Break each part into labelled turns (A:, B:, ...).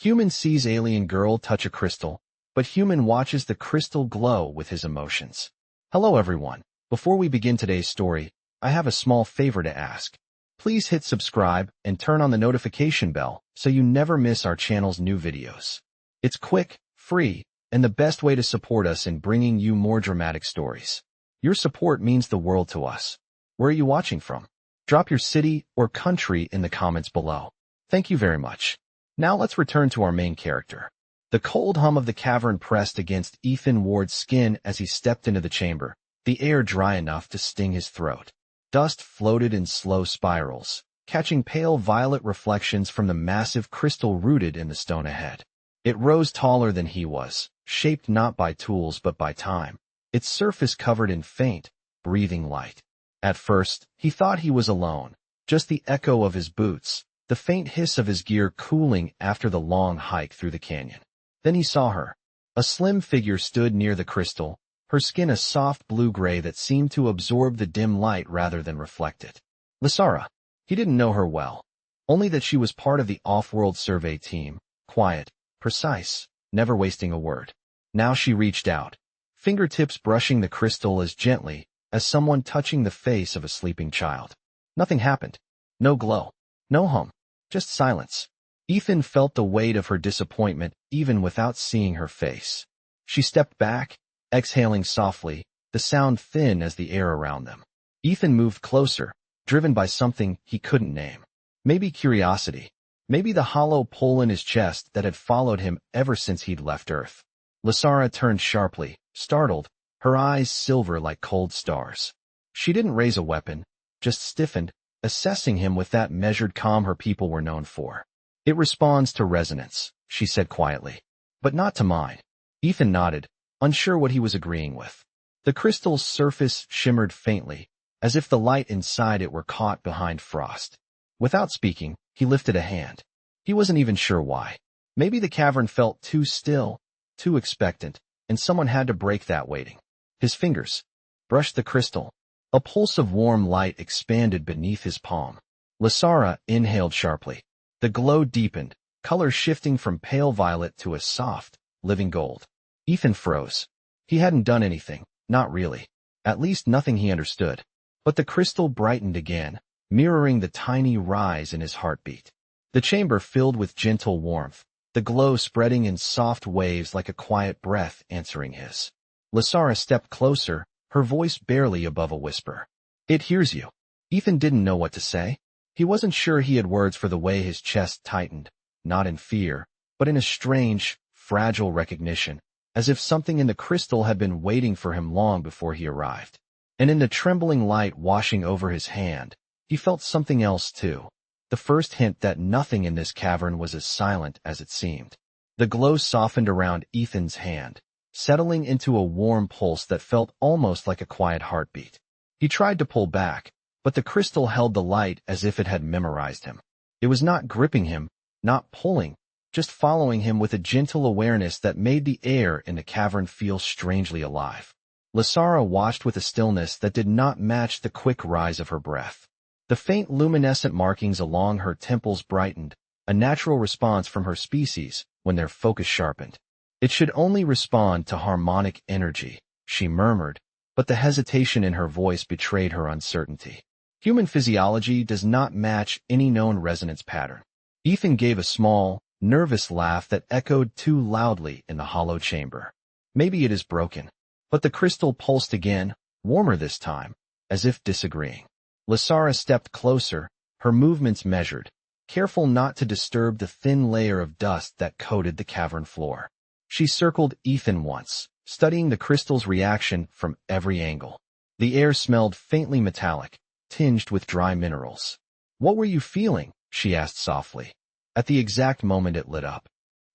A: Human sees alien girl touch a crystal, but human watches the crystal glow with his emotions. Hello everyone. Before we begin today's story, I have a small favor to ask. Please hit subscribe and turn on the notification bell so you never miss our channel's new videos. It's quick, free, and the best way to support us in bringing you more dramatic stories. Your support means the world to us. Where are you watching from? Drop your city or country in the comments below. Thank you very much. Now let's return to our main character. The cold hum of the cavern pressed against Ethan Ward's skin as he stepped into the chamber, the air dry enough to sting his throat. Dust floated in slow spirals, catching pale violet reflections from the massive crystal rooted in the stone ahead. It rose taller than he was, shaped not by tools but by time, its surface covered in faint, breathing light. At first, he thought he was alone, just the echo of his boots, the faint hiss of his gear cooling after the long hike through the canyon. Then he saw her. A slim figure stood near the crystal, her skin a soft blue-gray that seemed to absorb the dim light rather than reflect it. Lysara. He didn't know her well, only that she was part of the off-world survey team, quiet, precise, never wasting a word. Now she reached out, fingertips brushing the crystal as gently as someone touching the face of a sleeping child. Nothing happened. No glow. No hum. Just silence. Ethan felt the weight of her disappointment even without seeing her face. She stepped back, exhaling softly, the sound thin as the air around them. Ethan moved closer, driven by something he couldn't name. Maybe curiosity. Maybe the hollow pull in his chest that had followed him ever since he'd left Earth. Lysara turned sharply, startled, her eyes silver like cold stars. She didn't raise a weapon, just stiffened, assessing him with that measured calm her people were known for. It responds to resonance, she said quietly. But not to mine. Ethan nodded, unsure what he was agreeing with. The crystal's surface shimmered faintly, as if the light inside it were caught behind frost. Without speaking, he lifted a hand. He wasn't even sure why. Maybe the cavern felt too still, too expectant, and someone had to break that waiting. His fingers brushed the crystal. A pulse of warm light expanded beneath his palm. Lysara inhaled sharply. The glow deepened, color shifting from pale violet to a soft, living gold. Ethan froze. He hadn't done anything, not really. At least nothing he understood. But the crystal brightened again, mirroring the tiny rise in his heartbeat. The chamber filled with gentle warmth, the glow spreading in soft waves like a quiet breath answering his. Lysara stepped closer, her voice barely above a whisper. It hears you. Ethan didn't know what to say. He wasn't sure he had words for the way his chest tightened, not in fear, but in a strange, fragile recognition, as if something in the crystal had been waiting for him long before he arrived. And in the trembling light washing over his hand, he felt something else too. The first hint that nothing in this cavern was as silent as it seemed. The glow softened around Ethan's hand, settling into a warm pulse that felt almost like a quiet heartbeat. He tried to pull back, but the crystal held the light as if it had memorized him. It was not gripping him, not pulling, just following him with a gentle awareness that made the air in the cavern feel strangely alive. Lysara watched with a stillness that did not match the quick rise of her breath. The faint luminescent markings along her temples brightened, a natural response from her species when their focus sharpened. It should only respond to harmonic energy, she murmured, but the hesitation in her voice betrayed her uncertainty. Human physiology does not match any known resonance pattern. Ethan gave a small, nervous laugh that echoed too loudly in the hollow chamber. Maybe it is broken. But the crystal pulsed again, warmer this time, as if disagreeing. Lysara stepped closer, her movements measured, careful not to disturb the thin layer of dust that coated the cavern floor. She circled Ethan once, studying the crystal's reaction from every angle. The air smelled faintly metallic, tinged with dry minerals. What were you feeling? She asked softly. At the exact moment it lit up.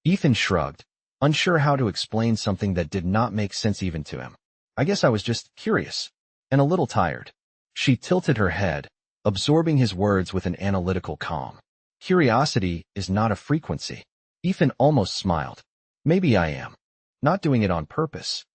A: Ethan shrugged, unsure how to explain something that did not make sense even to him. I guess I was just curious, and a little tired. She tilted her head, absorbing his words with an analytical calm. Curiosity is not a frequency. Ethan almost smiled. Maybe I am. Not doing it on purpose.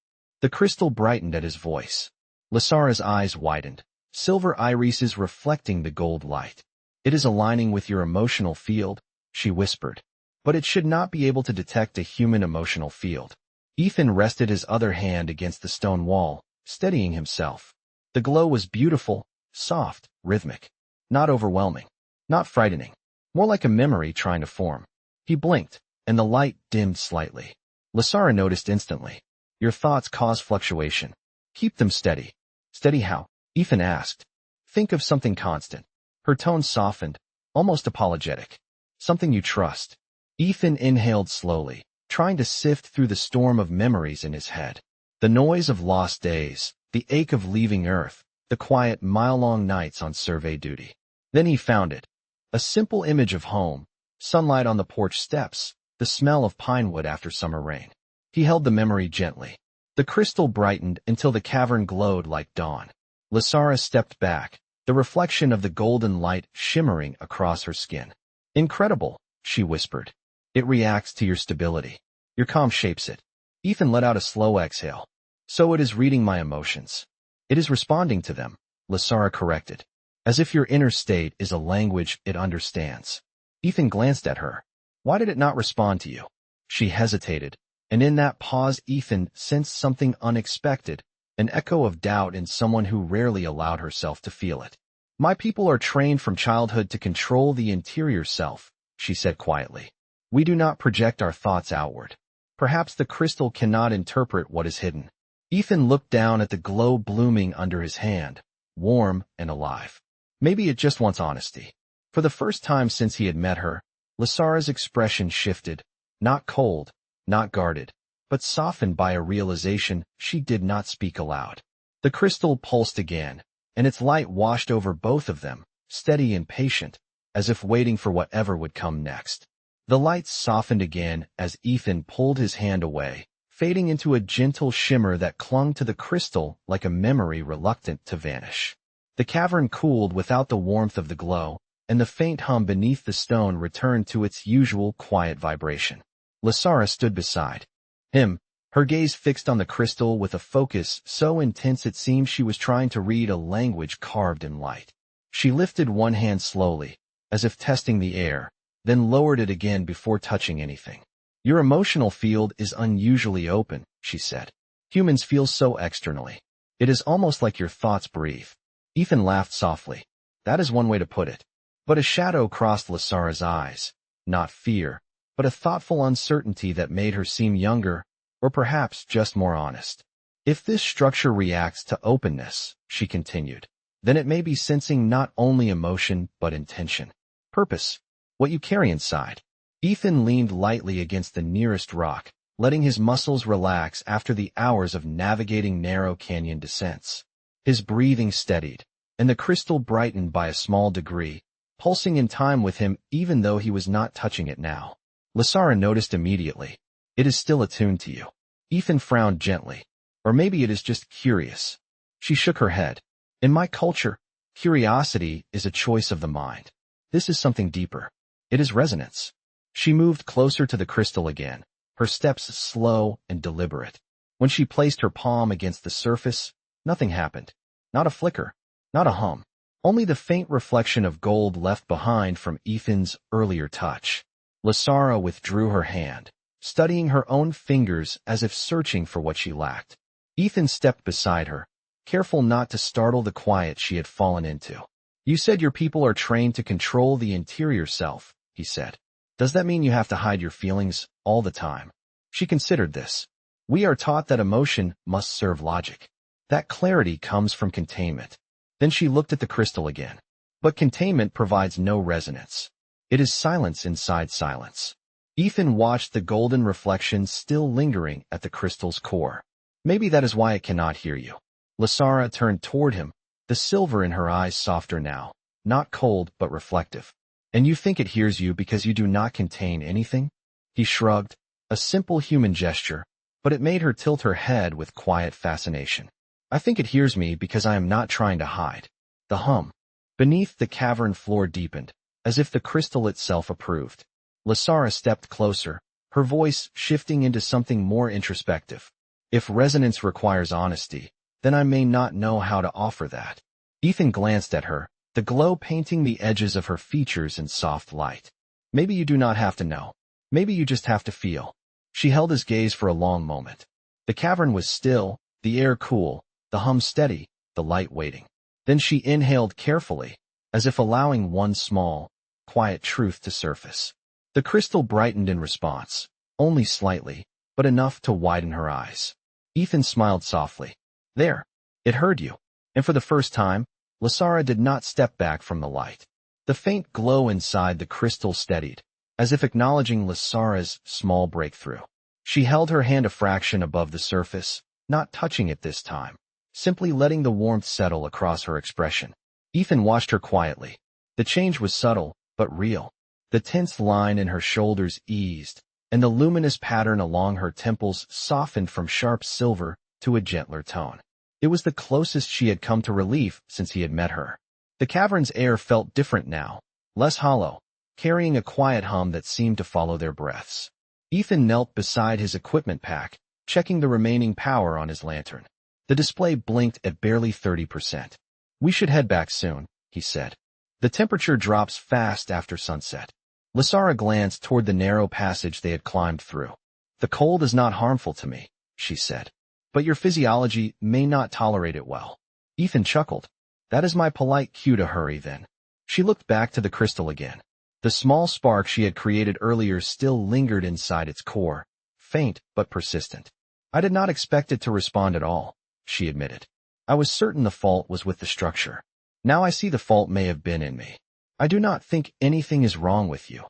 A: The crystal brightened at his voice. Lysara's eyes widened, silver irises reflecting the gold light. It is aligning with your emotional field, she whispered. but it should not be able to detect a human emotional field. Ethan rested his other hand against the stone wall, steadying himself. The glow was beautiful, soft, rhythmic. Not overwhelming. Not frightening. More like a memory trying to form. He blinked, and the light dimmed slightly. Lasara noticed instantly. Your thoughts cause fluctuation. Keep them steady. Steady how? Ethan asked. Think of something constant. Her tone softened, almost apologetic. Something you trust. Ethan inhaled slowly, trying to sift through the storm of memories in his head. The noise of lost days, the ache of leaving Earth, the quiet mile-long nights on survey duty. Then he found it. A simple image of home, sunlight on the porch steps, the smell of pine wood after summer rain. He held the memory gently. The crystal brightened until the cavern glowed like dawn. Lasara stepped back, the reflection of the golden light shimmering across her skin. Incredible, she whispered. It reacts to your stability. Your calm shapes it. Ethan let out a slow exhale. So it is reading my emotions. It is responding to them, Lasara corrected. As if your inner state is a language it understands. Ethan glanced at her. Why did it not respond to you? She hesitated, and in that pause Ethan sensed something unexpected, an echo of doubt in someone who rarely allowed herself to feel it. My people are trained from childhood to control the interior self, she said quietly. We do not project our thoughts outward. Perhaps the crystal cannot interpret what is hidden. Ethan looked down at the glow blooming under his hand, warm and alive. Maybe it just wants honesty. For the first time since he had met her, Lasara's expression shifted, not cold, not guarded, but softened by a realization she did not speak aloud. The crystal pulsed again, and its light washed over both of them, steady and patient, as if waiting for whatever would come next. The lights softened again as Ethan pulled his hand away, fading into a gentle shimmer that clung to the crystal like a memory reluctant to vanish. The cavern cooled without the warmth of the glow, and the faint hum beneath the stone returned to its usual quiet vibration. Lasara stood beside him, her gaze fixed on the crystal with a focus so intense it seemed she was trying to read a language carved in light. She lifted one hand slowly, as if testing the air, then lowered it again before touching anything. Your emotional field is unusually open, she said. Humans feel so externally. It is almost like your thoughts breathe. Ethan laughed softly. That is one way to put it. But a shadow crossed Lasara's eyes. Not fear, but a thoughtful uncertainty that made her seem younger, or perhaps just more honest. If this structure reacts to openness, she continued, then it may be sensing not only emotion but intention. Purpose. What you carry inside. Ethan leaned lightly against the nearest rock, letting his muscles relax after the hours of navigating narrow canyon descents. His breathing steadied, and the crystal brightened by a small degree, pulsing in time with him even though he was not touching it now. Lasara noticed immediately. It is still attuned to you. Ethan frowned gently. Or maybe it is just curious. She shook her head. In my culture, curiosity is a choice of the mind. This is something deeper. It is resonance. She moved closer to the crystal again, her steps slow and deliberate. When she placed her palm against the surface, nothing happened. Not a flicker, not a hum. Only the faint reflection of gold left behind from Ethan's earlier touch. Lasara withdrew her hand, studying her own fingers as if searching for what she lacked. Ethan stepped beside her, careful not to startle the quiet she had fallen into. You said your people are trained to control the interior self, he said. Does that mean you have to hide your feelings all the time? She considered this. We are taught that emotion must serve logic. That clarity comes from containment. Then she looked at the crystal again. But containment provides no resonance. It is silence inside silence. Ethan watched the golden reflection still lingering at the crystal's core. Maybe that is why it cannot hear you. Lasara turned toward him, the silver in her eyes softer now, not cold but reflective. And you think it hears you because you do not contain anything? He shrugged, a simple human gesture, but it made her tilt her head with quiet fascination. I think it hears me because I am not trying to hide. The hum beneath the cavern floor deepened, as if the crystal itself approved. Lasara stepped closer, her voice shifting into something more introspective. If resonance requires honesty, then I may not know how to offer that. Ethan glanced at her, the glow painting the edges of her features in soft light. Maybe you do not have to know. Maybe you just have to feel. She held his gaze for a long moment. The cavern was still, the air cool, the hum steady, the light waiting. Then she inhaled carefully, as if allowing one small, quiet truth to surface. The crystal brightened in response, only slightly, but enough to widen her eyes. Ethan smiled softly. There. It heard you. And for the first time, Lasara did not step back from the light. The faint glow inside the crystal steadied, as if acknowledging Lasara's small breakthrough. She held her hand a fraction above the surface, not touching it this time, simply letting the warmth settle across her expression. Ethan watched her quietly. The change was subtle, but real. The tense line in her shoulders eased, and the luminous pattern along her temples softened from sharp silver to a gentler tone. It was the closest she had come to relief since he had met her. The cavern's air felt different now, less hollow, carrying a quiet hum that seemed to follow their breaths. Ethan knelt beside his equipment pack, checking the remaining power on his lantern. The display blinked at barely 30%. We should head back soon, he said. The temperature drops fast after sunset. Lasara glanced toward the narrow passage they had climbed through. The cold is not harmful to me, she said. But your physiology may not tolerate it well. Ethan chuckled. That is my polite cue to hurry then. She looked back to the crystal again. The small spark she had created earlier still lingered inside its core, faint but persistent. I did not expect it to respond at all, she admitted. I was certain the fault was with the structure. Now I see the fault may have been in me. I do not think anything is wrong with you,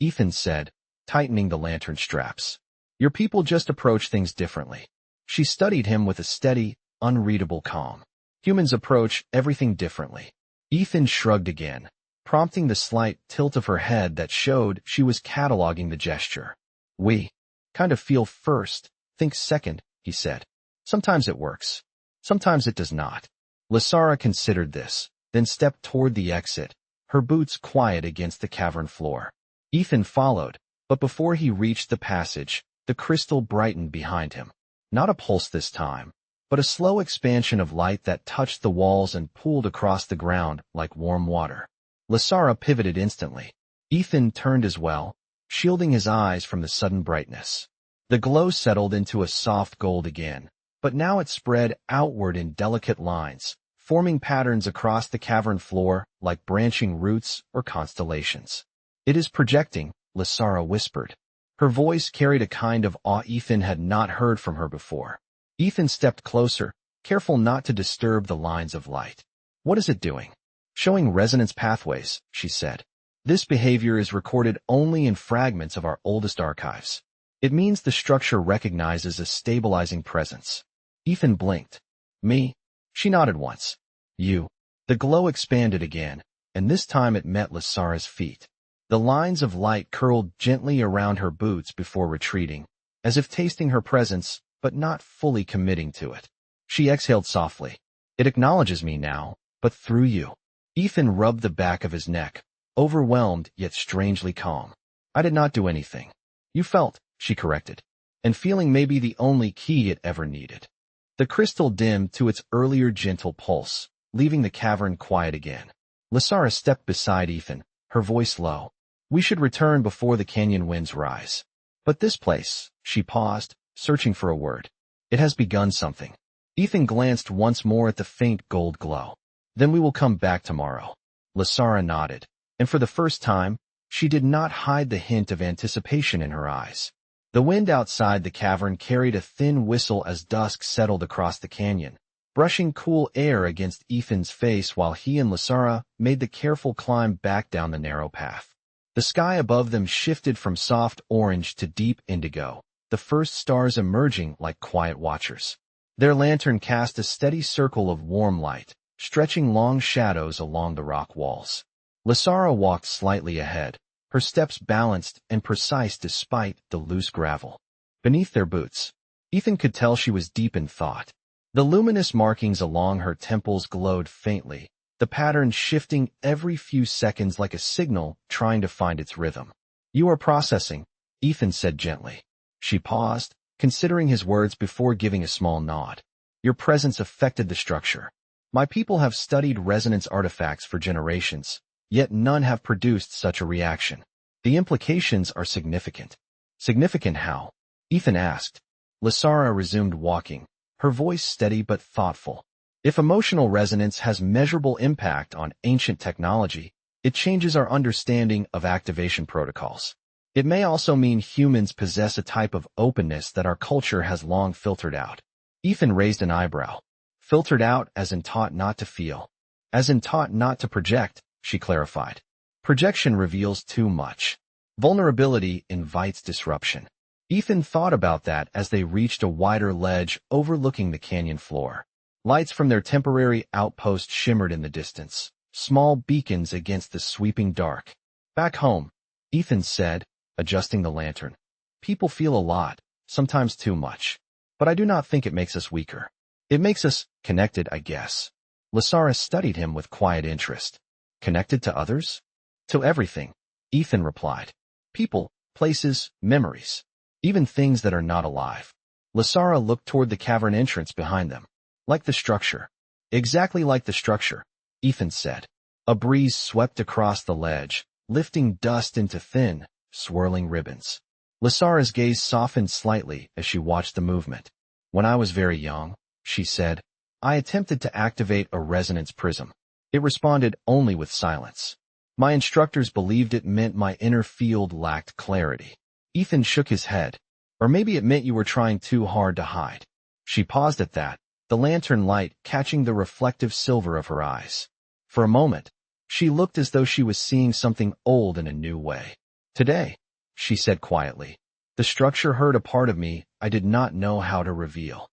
A: Ethan said, tightening the lantern straps. Your people just approach things differently. She studied him with a steady, unreadable calm. Humans approach everything differently. Ethan shrugged again, prompting the slight tilt of her head that showed she was cataloging the gesture. We kind of feel first, think second, he said. Sometimes it works. Sometimes it does not. Lasara considered this, then stepped toward the exit, her boots quiet against the cavern floor. Ethan followed, but before he reached the passage, the crystal brightened behind him. Not a pulse this time, but a slow expansion of light that touched the walls and pooled across the ground like warm water. Lasara pivoted instantly. Ethan turned as well, shielding his eyes from the sudden brightness. The glow settled into a soft gold again, but now it spread outward in delicate lines, forming patterns across the cavern floor like branching roots or constellations. It is projecting, Lasara whispered. Her voice carried a kind of awe Ethan had not heard from her before. Ethan stepped closer, careful not to disturb the lines of light. What is it doing? Showing resonance pathways, she said. This behavior is recorded only in fragments of our oldest archives. It means the structure recognizes a stabilizing presence. Ethan blinked. Me? She nodded once. You. The glow expanded again, and this time it met Lasara's feet. The lines of light curled gently around her boots before retreating, as if tasting her presence, but not fully committing to it. She exhaled softly. It acknowledges me now, but through you. Ethan rubbed the back of his neck, overwhelmed yet strangely calm. I did not do anything. You felt, she corrected, and feeling may be the only key it ever needed. The crystal dimmed to its earlier gentle pulse, leaving the cavern quiet again. Lasara stepped beside Ethan, her voice low. We should return before the canyon winds rise. But this place, she paused, searching for a word. It has begun something. Ethan glanced once more at the faint gold glow. Then we will come back tomorrow. Lasara nodded, and for the first time, she did not hide the hint of anticipation in her eyes. The wind outside the cavern carried a thin whistle as dusk settled across the canyon, brushing cool air against Ethan's face while he and Lasara made the careful climb back down the narrow path. The sky above them shifted from soft orange to deep indigo, the first stars emerging like quiet watchers. Their lantern cast a steady circle of warm light, stretching long shadows along the rock walls. Lasara walked slightly ahead, her steps balanced and precise despite the loose gravel. Beneath their boots, Ethan could tell she was deep in thought. The luminous markings along her temples glowed faintly, the pattern shifting every few seconds like a signal trying to find its rhythm. You are processing, Ethan said gently. She paused, considering his words before giving a small nod. Your presence affected the structure. My people have studied resonance artifacts for generations, yet none have produced such a reaction. The implications are significant. Significant how? Ethan asked. Lasara resumed walking, her voice steady but thoughtful. If emotional resonance has measurable impact on ancient technology, it changes our understanding of activation protocols. It may also mean humans possess a type of openness that our culture has long filtered out. Ethan raised an eyebrow. Filtered out as in taught not to feel. As in taught not to project, she clarified. Projection reveals too much. Vulnerability invites disruption. Ethan thought about that as they reached a wider ledge overlooking the canyon floor. Lights from their temporary outpost shimmered in the distance, small beacons against the sweeping dark. Back home, Ethan said, adjusting the lantern. People feel a lot, sometimes too much. But I do not think it makes us weaker. It makes us connected, I guess. Lasara studied him with quiet interest. Connected to others? To everything, Ethan replied. People, places, memories. Even things that are not alive. Lasara looked toward the cavern entrance behind them. Like the structure. Exactly like the structure, Ethan said. A breeze swept across the ledge, lifting dust into thin, swirling ribbons. Lasara's gaze softened slightly as she watched the movement. When I was very young, she said, I attempted to activate a resonance prism. It responded only with silence. My instructors believed it meant my inner field lacked clarity. Ethan shook his head. Or maybe it meant you were trying too hard to hide. She paused at that, the lantern light catching the reflective silver of her eyes. For a moment, she looked as though she was seeing something old in a new way. Today, she said quietly, the structure heard a part of me I did not know how to reveal.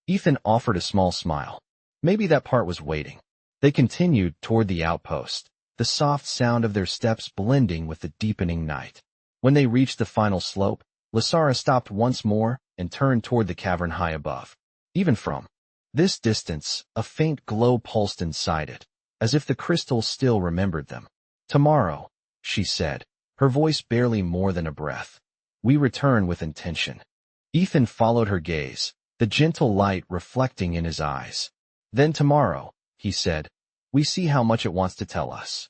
A: Ethan offered a small smile. Maybe that part was waiting. They continued toward the outpost, the soft sound of their steps blending with the deepening night. When they reached the final slope, Lasara stopped once more and turned toward the cavern high above. Even from this distance, a faint glow pulsed inside it, as if the crystal still remembered them. Tomorrow, she said, her voice barely more than a breath. We return with intention. Ethan followed her gaze, the gentle light reflecting in his eyes. Then tomorrow, he said, we see how much it wants to tell us.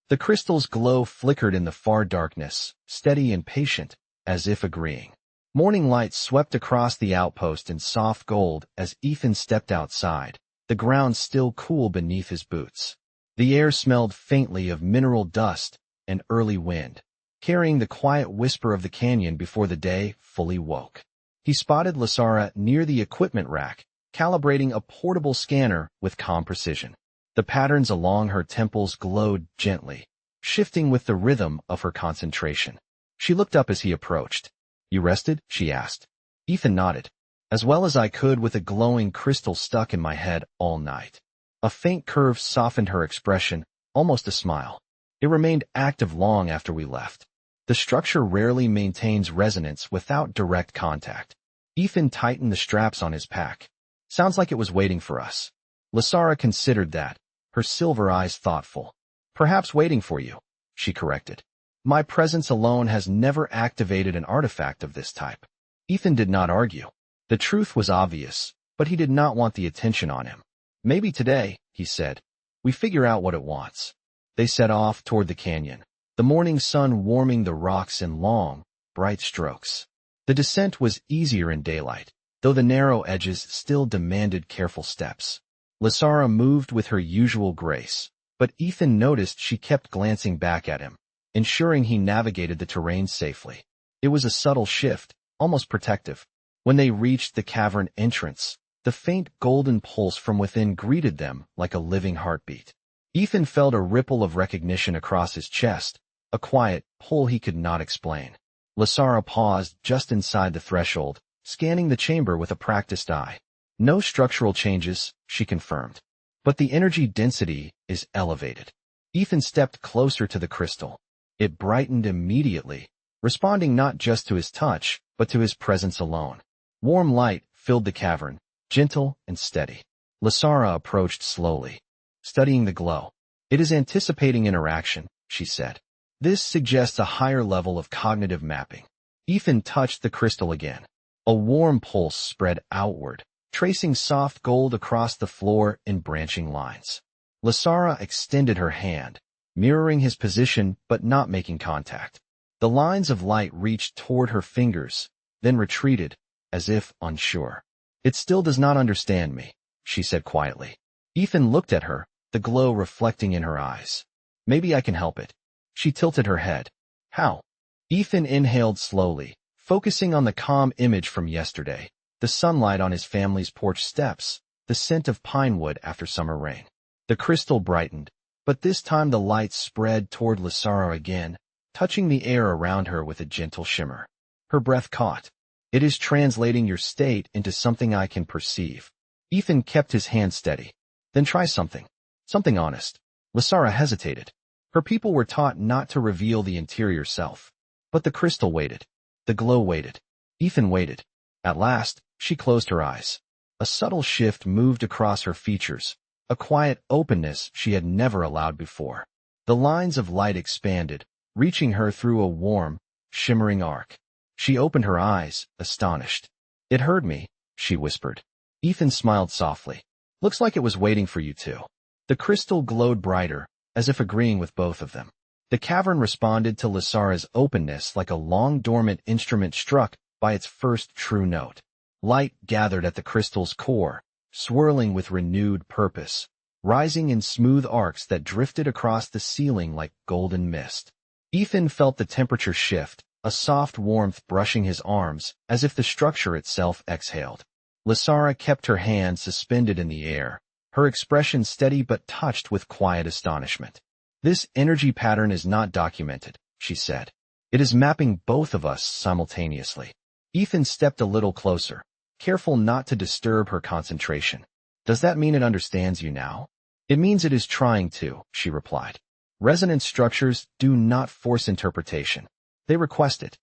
A: The crystal's glow flickered in the far darkness, steady and patient, as if agreeing. Morning light swept across the outpost in soft gold as Ethan stepped outside, the ground still cool beneath his boots. The air smelled faintly of mineral dust and early wind, carrying the quiet whisper of the canyon before the day fully woke. He spotted Lasara near the equipment rack, calibrating a portable scanner with calm precision. The patterns along her temples glowed gently, shifting with the rhythm of her concentration. She looked up as he approached. You rested? She asked. Ethan nodded. As well as I could with a glowing crystal stuck in my head all night. A faint curve softened her expression, almost a smile. It remained active long after we left. The structure rarely maintains resonance without direct contact. Ethan tightened the straps on his pack. Sounds like it was waiting for us. Lasara considered that, her silver eyes thoughtful. Perhaps waiting for you, she corrected. My presence alone has never activated an artifact of this type. Ethan did not argue. The truth was obvious, but he did not want the attention on him. Maybe today, he said, we figure out what it wants. They set off toward the canyon, the morning sun warming the rocks in long, bright strokes. The descent was easier in daylight, though the narrow edges still demanded careful steps. Lasara moved with her usual grace, but Ethan noticed she kept glancing back at him, ensuring he navigated the terrain safely. It was a subtle shift, almost protective. When they reached the cavern entrance, the faint golden pulse from within greeted them like a living heartbeat. Ethan felt a ripple of recognition across his chest, a quiet pull he could not explain. Lasara paused just inside the threshold, scanning the chamber with a practiced eye. No structural changes, she confirmed. But the energy density is elevated. Ethan stepped closer to the crystal. It brightened immediately, responding not just to his touch, but to his presence alone. Warm light filled the cavern, gentle and steady. Lasara approached slowly, studying the glow. It is anticipating interaction, she said. This suggests a higher level of cognitive mapping. Ethan touched the crystal again. A warm pulse spread outward, tracing soft gold across the floor in branching lines. Lasara extended her hand, mirroring his position but not making contact. The lines of light reached toward her fingers, then retreated, as if unsure. "It still does not understand me," she said quietly. Ethan looked at her, the glow reflecting in her eyes. "Maybe I can help it." She tilted her head. "How?" Ethan inhaled slowly, focusing on the calm image from yesterday, the sunlight on his family's porch steps, the scent of pine wood after summer rain. The crystal brightened, but this time the light spread toward Lasara again, touching the air around her with a gentle shimmer. Her breath caught. "It is translating your state into something I can perceive." Ethan kept his hand steady. "Then try something. Something honest." Lasara hesitated. Her people were taught not to reveal the interior self. But the crystal waited. The glow waited. Ethan waited. At last, she closed her eyes. A subtle shift moved across her features, a quiet openness she had never allowed before. The lines of light expanded, reaching her through a warm, shimmering arc. She opened her eyes, astonished. "It heard me," she whispered. Ethan smiled softly. "Looks like it was waiting for you too." The crystal glowed brighter, as if agreeing with both of them. The cavern responded to Lasara's openness like a long-dormant instrument struck by its first true note. Light gathered at the crystal's core, swirling with renewed purpose, rising in smooth arcs that drifted across the ceiling like golden mist. Ethan felt the temperature shift, a soft warmth brushing his arms, as if the structure itself exhaled. Lasara kept her hand suspended in the air, her expression steady but touched with quiet astonishment. "This energy pattern is not documented," she said. "It is mapping both of us simultaneously." Ethan stepped a little closer, careful not to disturb her concentration. "Does that mean it understands you now?" "It means it is trying to," she replied. "Resonance structures do not force interpretation. They request it."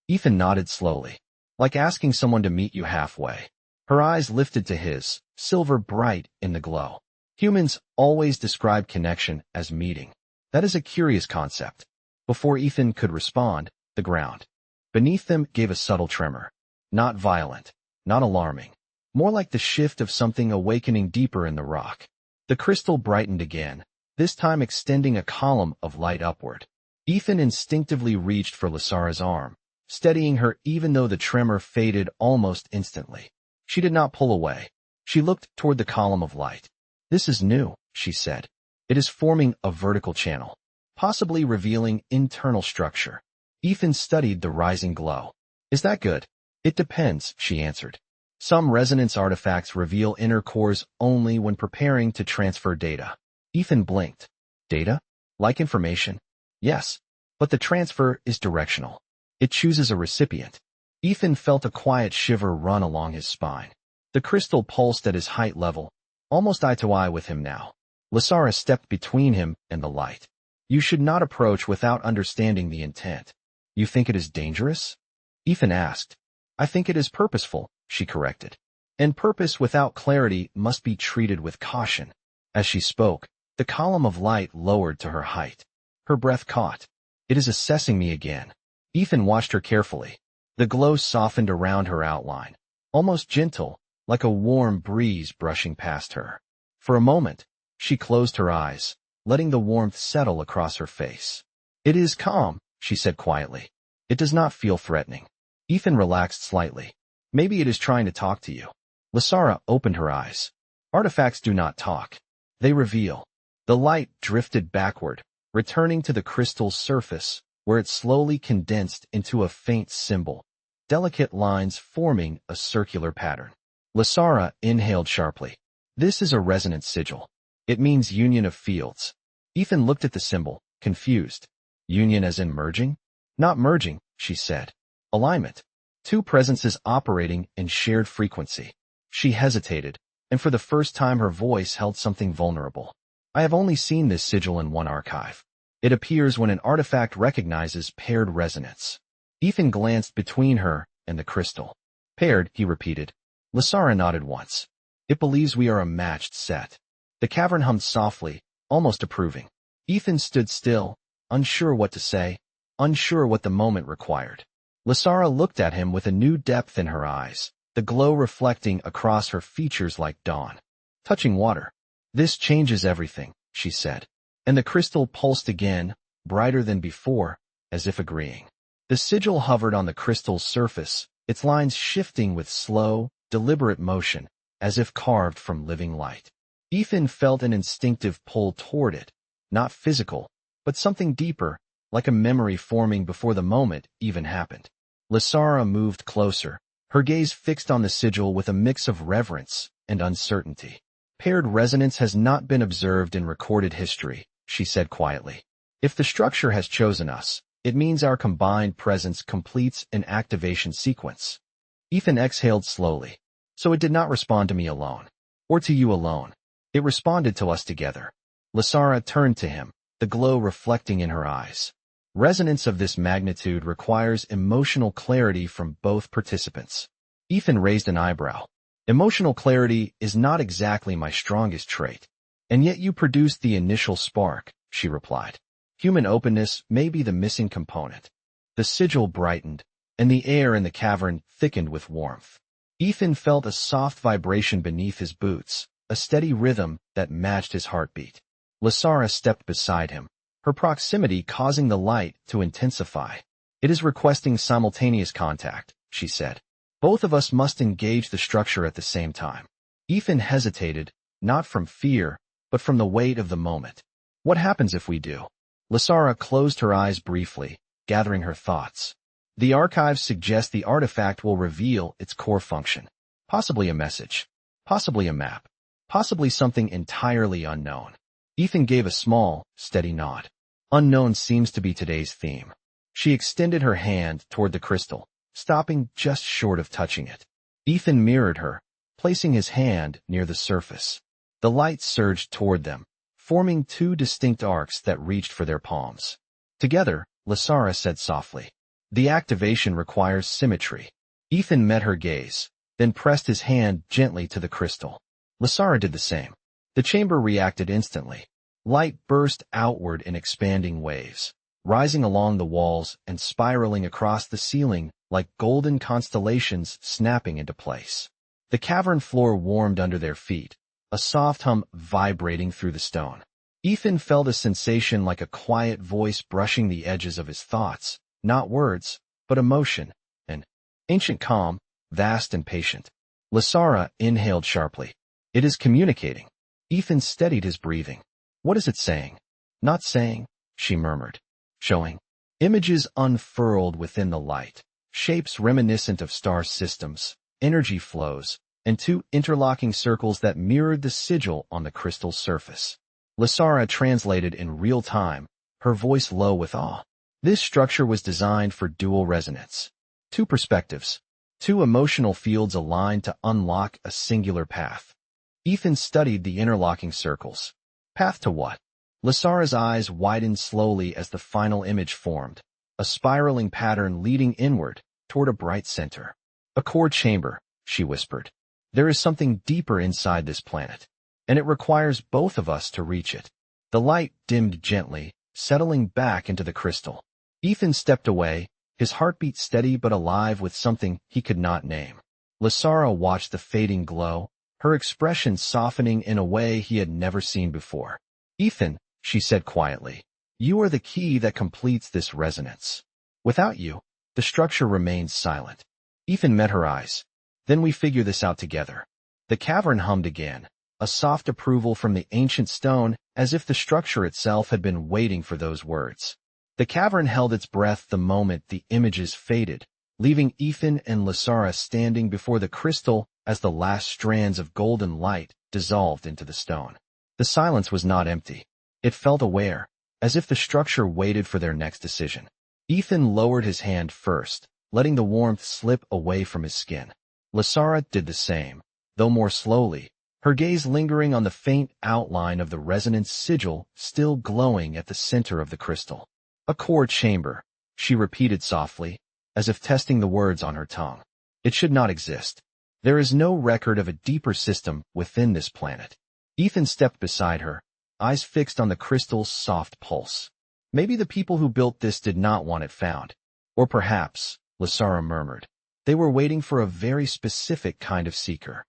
A: Ethan nodded slowly, like asking someone to meet you halfway. Her eyes lifted to his, silver bright in the glow. Humans always describe connection as meeting. That is a curious concept. Before Ethan could respond, the ground beneath them gave a subtle tremor. Not violent, not alarming. More like the shift of something awakening deeper in the rock. The crystal brightened again, this time extending a column of light upward. Ethan instinctively reached for Lasara's arm, steadying her even though the tremor faded almost instantly. She did not pull away. She looked toward the column of light. "This is new," she said. "It is forming a vertical channel, possibly revealing internal structure." Ethan studied the rising glow. "Is that good?" "It depends," she answered. "Some resonance artifacts reveal inner cores only when preparing to transfer data." Ethan blinked. "Data? Like information?" "Yes, but the transfer is directional. It chooses a recipient." Ethan felt a quiet shiver run along his spine. The crystal pulsed at his height level, almost eye to eye with him now. Lasara stepped between him and the light. "You should not approach without understanding the intent." "You think it is dangerous?" Ethan asked. "I think it is purposeful," she corrected. "And purpose without clarity must be treated with caution." As she spoke, the column of light lowered to her height. Her breath caught. "It is assessing me again." Ethan watched her carefully. The glow softened around her outline, almost gentle, like a warm breeze brushing past her. For a moment, she closed her eyes, letting the warmth settle across her face. "It is calm," she said quietly. "It does not feel threatening." Ethan relaxed slightly. "Maybe it is trying to talk to you." Lasara opened her eyes. "Artifacts do not talk. They reveal." The light drifted backward, returning to the crystal's surface, where it slowly condensed into a faint symbol, delicate lines forming a circular pattern. Lasara inhaled sharply. "This is a resonance sigil. It means union of fields." Ethan looked at the symbol, confused. "Union as in merging?" "Not merging," she said. "Alignment. Two presences operating in shared frequency." She hesitated, and for the first time her voice held something vulnerable. "I have only seen this sigil in one archive. It appears when an artifact recognizes paired resonance." Ethan glanced between her and the crystal. "Paired," he repeated. Lasara nodded once. "It believes we are a matched set." The cavern hummed softly, almost approving. Ethan stood still, unsure what to say, unsure what the moment required. Lasara looked at him with a new depth in her eyes, the glow reflecting across her features like dawn. "Touching water. This changes everything," she said. And the crystal pulsed again, brighter than before, as if agreeing. The sigil hovered on the crystal's surface, its lines shifting with slow, deliberate motion, as if carved from living light. Ethan felt an instinctive pull toward it, not physical, but something deeper, like a memory forming before the moment even happened. Lysara moved closer, her gaze fixed on the sigil with a mix of reverence and uncertainty. Paired resonance has not been observed in recorded history, she said quietly. If the structure has chosen us, it means our combined presence completes an activation sequence. Ethan exhaled slowly. So it did not respond to me alone. Or to you alone. It responded to us together. Lysara turned to him, the glow reflecting in her eyes. Resonance of this magnitude requires emotional clarity from both participants. Ethan raised an eyebrow. Emotional clarity is not exactly my strongest trait. And yet you produced the initial spark, she replied. Human openness may be the missing component. The sigil brightened, and the air in the cavern thickened with warmth. Ethan felt a soft vibration beneath his boots, a steady rhythm that matched his heartbeat. Lysara stepped beside him, her proximity causing the light to intensify. It is requesting simultaneous contact, she said. Both of us must engage the structure at the same time. Ethan hesitated, not from fear, but from the weight of the moment. What happens if we do? Lysara closed her eyes briefly, gathering her thoughts. The archives suggest the artifact will reveal its core function. Possibly a message. Possibly a map. Possibly something entirely unknown. Ethan gave a small, steady nod. Unknown seems to be today's theme. She extended her hand toward the crystal, stopping just short of touching it. Ethan mirrored her, placing his hand near the surface. The light surged toward them, forming two distinct arcs that reached for their palms. Together, Lysara said softly, "The activation requires symmetry." Ethan met her gaze, then pressed his hand gently to the crystal. Lysara did the same. The chamber reacted instantly. Light burst outward in expanding waves, rising along the walls and spiraling across the ceiling like golden constellations snapping into place. The cavern floor warmed under their feet, a soft hum vibrating through the stone. Ethan felt a sensation like a quiet voice brushing the edges of his thoughts, not words, but emotion, an ancient calm, vast and patient. Lysara inhaled sharply. It is communicating. Ethan steadied his breathing. What is it saying? Not saying, she murmured. Showing. Images unfurled within the light, shapes reminiscent of star systems, energy flows, and two interlocking circles that mirrored the sigil on the crystal surface. Lysara translated in real time, her voice low with awe. This structure was designed for dual resonance. Two perspectives, two emotional fields aligned to unlock a singular path. Ethan studied the interlocking circles. Path to what? Lysara's eyes widened slowly as the final image formed, a spiraling pattern leading inward, toward a bright center. A core chamber, she whispered. There is something deeper inside this planet, and it requires both of us to reach it. The light dimmed gently, settling back into the crystal. Ethan stepped away, his heartbeat steady but alive with something he could not name. Lysara watched the fading glow, her expression softening in a way he had never seen before. Ethan, she said quietly, you are the key that completes this resonance. Without you, the structure remains silent. Ethan met her eyes. Then we figure this out together. The cavern hummed again, a soft approval from the ancient stone, as if the structure itself had been waiting for those words. The cavern held its breath the moment the images faded, leaving Ethan and Lysara standing before the crystal as the last strands of golden light dissolved into the stone. The silence was not empty. It felt aware, as if the structure waited for their next decision. Ethan lowered his hand first, letting the warmth slip away from his skin. Lysara did the same, though more slowly, her gaze lingering on the faint outline of the resonance sigil still glowing at the center of the crystal. A core chamber, she repeated softly, as if testing the words on her tongue. It should not exist. There is no record of a deeper system within this planet. Ethan stepped beside her, eyes fixed on the crystal's soft pulse. Maybe the people who built this did not want it found. Or perhaps, Lysara murmured, they were waiting for a very specific kind of seeker.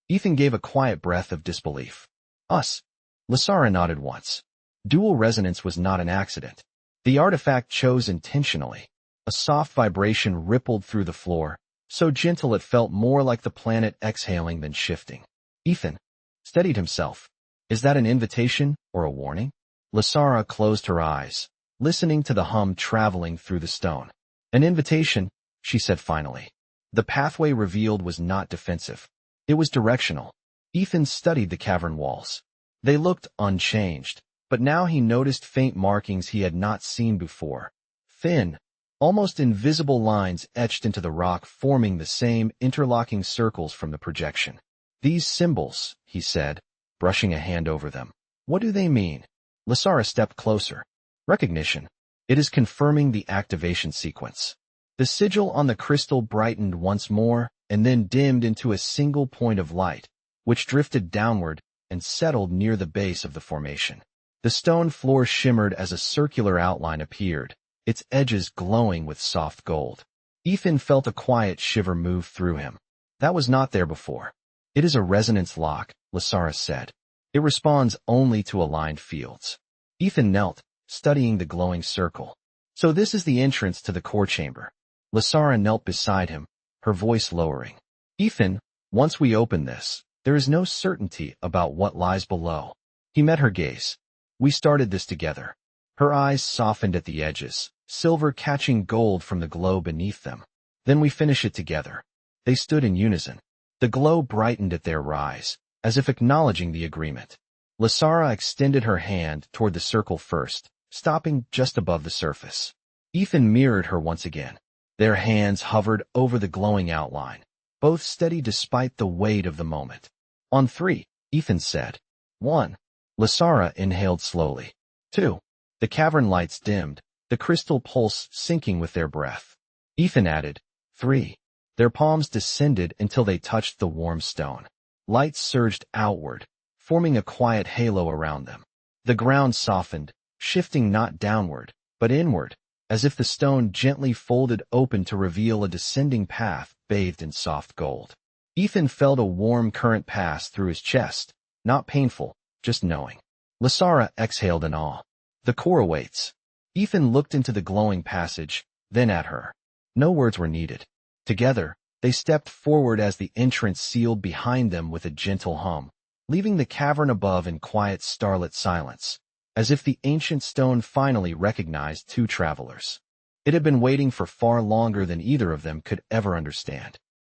A: Ethan gave a quiet breath of disbelief. Us. Lysara nodded once. Dual resonance was not an accident. The artifact chose intentionally. A soft vibration rippled through the floor, so gentle it felt more like the planet exhaling than shifting. Ethan steadied himself. Is that an invitation or a warning? Lasara closed her eyes, listening to the hum traveling through the stone. An invitation, she said finally. The pathway revealed was not defensive. It was directional. Ethan studied the cavern walls. They looked unchanged, but now he noticed faint markings he had not seen before. Thin, almost invisible lines etched into the rock forming the same interlocking circles from the projection. These symbols, he said, brushing a hand over them. What do they mean? Lasara stepped closer. Recognition. It is confirming the activation sequence. The sigil on the crystal brightened once more and then dimmed into a single point of light, which drifted downward and settled near the base of the formation. The stone floor shimmered as a circular outline appeared, its edges glowing with soft gold. Ethan felt a quiet shiver move through him. That was not there before. It is a resonance lock, Lasara said. It responds only to aligned fields. Ethan knelt, studying the glowing circle. So this is the entrance to the core chamber. Lasara knelt beside him, her voice lowering. Ethan, once we open this, there is no certainty about what lies below. He met her gaze. We started this together. Her eyes softened at the edges, silver catching gold from the glow beneath them. Then we finish it together. They stood in unison. The glow brightened at their rise, as if acknowledging the agreement. Lasara extended her hand toward the circle first, stopping just above the surface. Ethan mirrored her once again. Their hands hovered over the glowing outline, both steady despite the weight of the moment. On 3, Ethan said. 1. Lasara inhaled slowly. 2. The cavern lights dimmed, the crystal pulse sinking with their breath. Ethan added. 3. Their palms descended until they touched the warm stone. Light surged outward, forming a quiet halo around them. The ground softened, shifting not downward, but inward, as if the stone gently folded open to reveal a descending path bathed in soft gold. Ethan felt a warm current pass through his chest, not painful, just knowing. Lasara exhaled in awe. The core awaits. Ethan looked into the glowing passage, then at her. No words were needed. Together, they stepped forward as the entrance sealed behind them with a gentle hum, leaving the cavern above in quiet starlit silence, as if the ancient stone finally recognized two travelers. It had been waiting for far longer than either of them could ever understand.